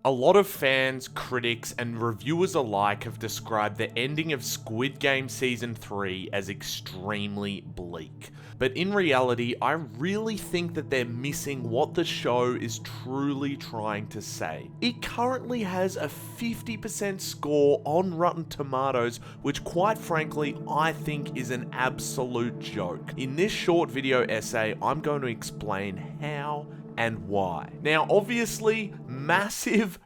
A lot of fans, critics, and reviewers alike have described the ending of Squid Game Season 3 as extremely bleak. But in reality, I really think that they're missing what the show is truly trying to say. It currently has a 50% score on Rotten Tomatoes, which quite frankly, I think is an absolute joke. In this short video essay, I'm going to explain how and why. Now, obviously, massive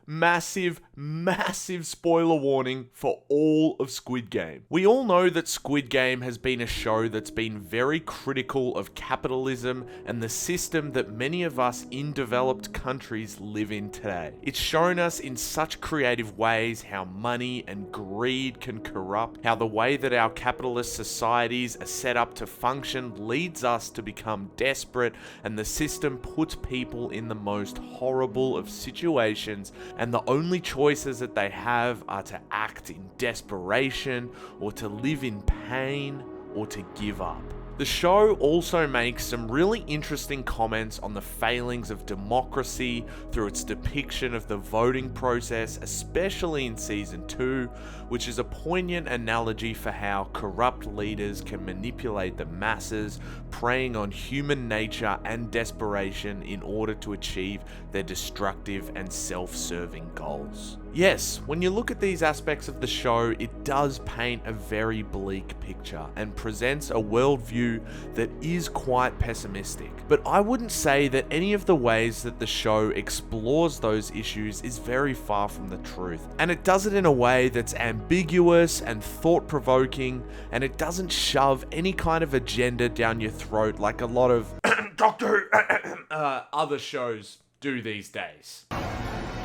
spoiler warning for all of Squid Game. We all know that Squid Game has been a show that's been very critical of capitalism and the system that many of us in developed countries live in today. It's shown us in such creative ways how money and greed can corrupt, how the way that our capitalist societies are set up to function leads us to become desperate, and the system puts people in the most horrible of situations, and the only choices that they have are to act in desperation, or to live in pain, or to give up. The show also makes some really interesting comments on the failings of democracy through its depiction of the voting process, especially in Season 2, which is a poignant analogy for how corrupt leaders can manipulate the masses, preying on human nature and desperation in order to achieve their destructive and self-serving goals. Yes, when you look at these aspects of the show, it does paint a very bleak picture and presents a worldview that is quite pessimistic. But I wouldn't say that any of the ways that the show explores those issues is very far from the truth. And it does it in a way that's ambiguous and thought-provoking, and it doesn't shove any kind of agenda down your throat like a lot of Doctor Who other shows do these days.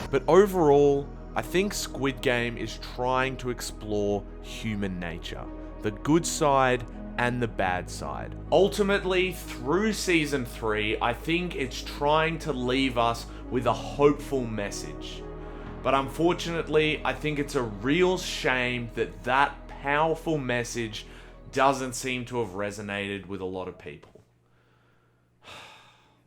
But overall, I think Squid Game is trying to explore human nature, the good side and the bad side. Ultimately, through Season 3, I think it's trying to leave us with a hopeful message. But unfortunately, I think it's a real shame that that powerful message doesn't seem to have resonated with a lot of people.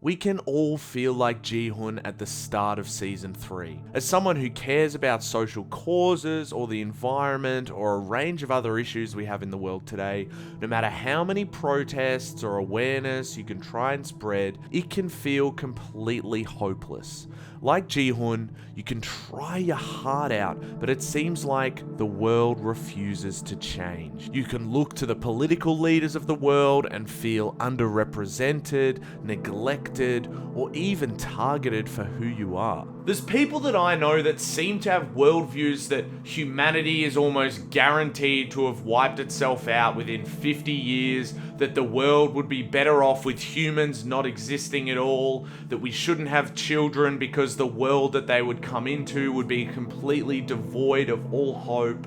We can all feel like Ji-hoon at the start of Season 3. As someone who cares about social causes or the environment or a range of other issues we have in the world today, no matter how many protests or awareness you can try and spread, it can feel completely hopeless. Like Ji-hoon, you can try your heart out, but it seems like the world refuses to change. You can look to the political leaders of the world and feel underrepresented, neglected, or even targeted for who you are. There's people that I know that seem to have worldviews that humanity is almost guaranteed to have wiped itself out within 50 years, that the world would be better off with humans not existing at all, that we shouldn't have children because the world that they would come into would be completely devoid of all hope.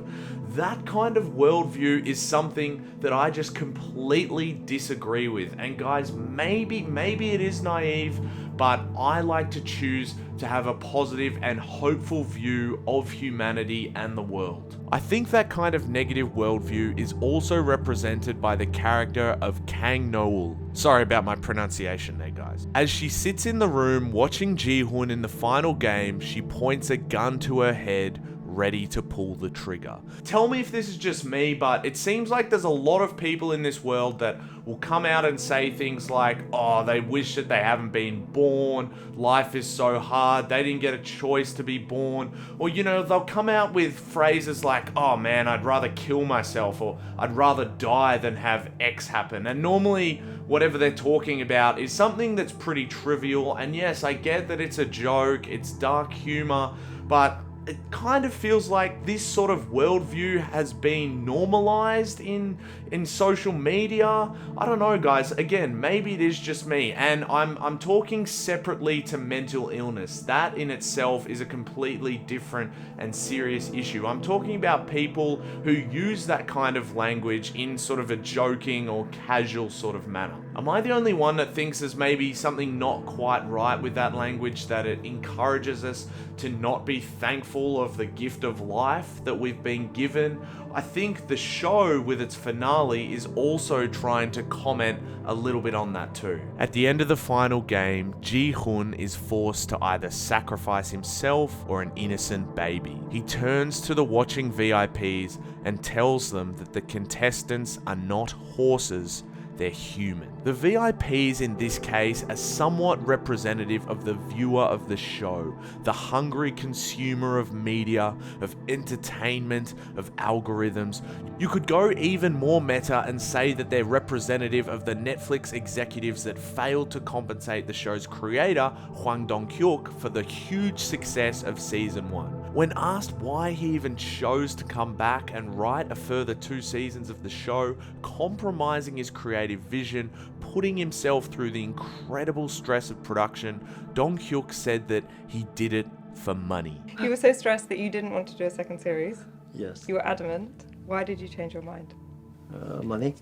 That kind of worldview is something that I just completely disagree with. And guys, maybe it is naive, but I like to choose to have a positive and hopeful view of humanity and the world. I think that kind of negative worldview is also represented by the character of Kang No-ul. Sorry about my pronunciation there, guys. As she sits in the room watching Ji-hoon in the final game, she points a gun to her head, ready to pull the trigger. Tell me if this is just me, but it seems like there's a lot of people in this world that will come out and say things like, oh, they wish that they haven't been born, life is so hard, they didn't get a choice to be born, or they'll come out with phrases like, oh man, I'd rather kill myself, or I'd rather die than have X happen. And normally whatever they're talking about is something that's pretty trivial, and yes, I get that it's a joke, it's dark humor, but it kind of feels like this sort of worldview has been normalized in social media. I don't know, guys. Again, maybe it is just me, and I'm talking separately to mental illness. That in itself is a completely different and serious issue. I'm talking about people who use that kind of language in sort of a joking or casual sort of manner. Am I the only one that thinks there's maybe something not quite right with that language, that it encourages us to not be thankful of the gift of life that we've been given? I think the show with its finale is also trying to comment a little bit on that too. At the end of the final game, Ji-hoon is forced to either sacrifice himself or an innocent baby. He turns to the watching VIPs and tells them that the contestants are not horses, they're human. The VIPs in this case are somewhat representative of the viewer of the show, the hungry consumer of media, of entertainment, of algorithms. You could go even more meta and say that they're representative of the Netflix executives that failed to compensate the show's creator, Hwang Dong-hyuk, for the huge success of season 1. When asked why he even chose to come back and write a further 2 seasons of the show, compromising his creative vision, putting himself through the incredible stress of production, Dong-hyuk said that he did it for money. You were so stressed that you didn't want to do a second series. Yes. You were adamant. Why did you change your mind? Money.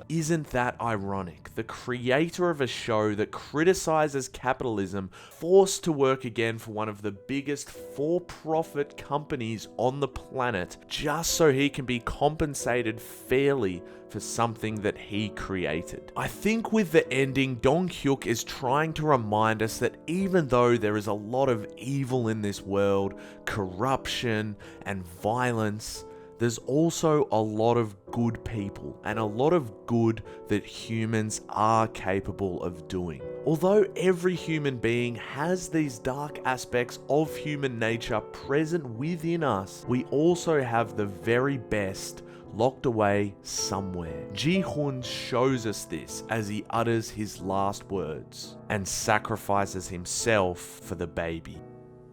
Isn't that ironic? The creator of a show that criticizes capitalism, forced to work again for one of the biggest for-profit companies on the planet, just so he can be compensated fairly for something that he created. I think with the ending, Dong-hyuk is trying to remind us that even though there is a lot of evil in this world, corruption and violence, there's also a lot of good people and a lot of good that humans are capable of doing. Although every human being has these dark aspects of human nature present within us, we also have the very best locked away somewhere. Ji-hoon shows us this as he utters his last words and sacrifices himself for the baby.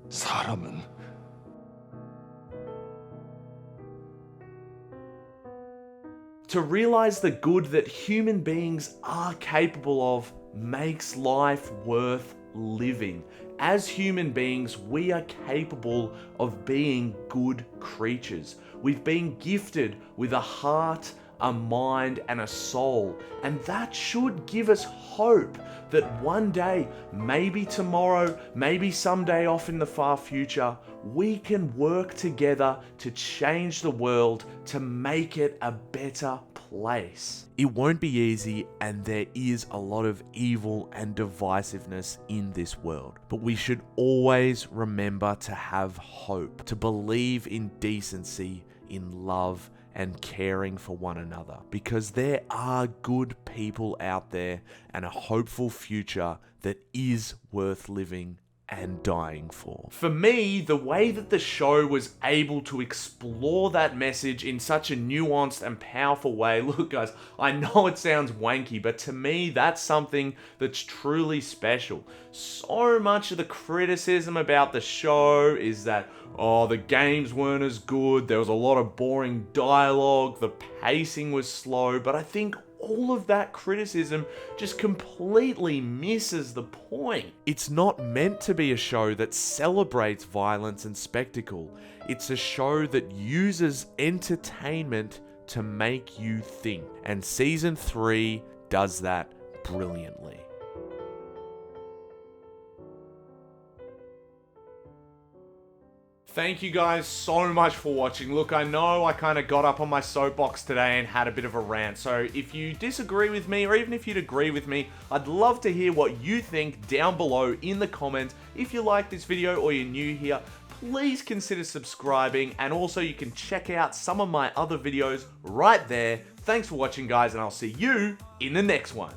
사람은 To realize the good that human beings are capable of makes life worth living. As human beings, we are capable of being good creatures. We've been gifted with a heart, a mind, and a soul, and that should give us hope that one day, maybe tomorrow, maybe someday off in the far future, we can work together to change the world, to make it a better place. It won't be easy, and there is a lot of evil and divisiveness in this world, but we should always remember to have hope, to believe in decency, in love, and caring for one another, because there are good people out there and a hopeful future that is worth living and dying for. For me, the way that the show was able to explore that message in such a nuanced and powerful way, look guys, I know it sounds wanky, but to me, that's something that's truly special. So much of the criticism about the show is that, oh, the games weren't as good, there was a lot of boring dialogue, the pacing was slow, but I think all of that criticism just completely misses the point. It's not meant to be a show that celebrates violence and spectacle. It's a show that uses entertainment to make you think. And season 3 does that brilliantly. Thank you guys so much for watching. Look, I know I kind of got up on my soapbox today and had a bit of a rant. So if you disagree with me, or even if you'd agree with me, I'd love to hear what you think down below in the comments. If you like this video or you're new here, please consider subscribing. And also you can check out some of my other videos right there. Thanks for watching, guys, and I'll see you in the next one.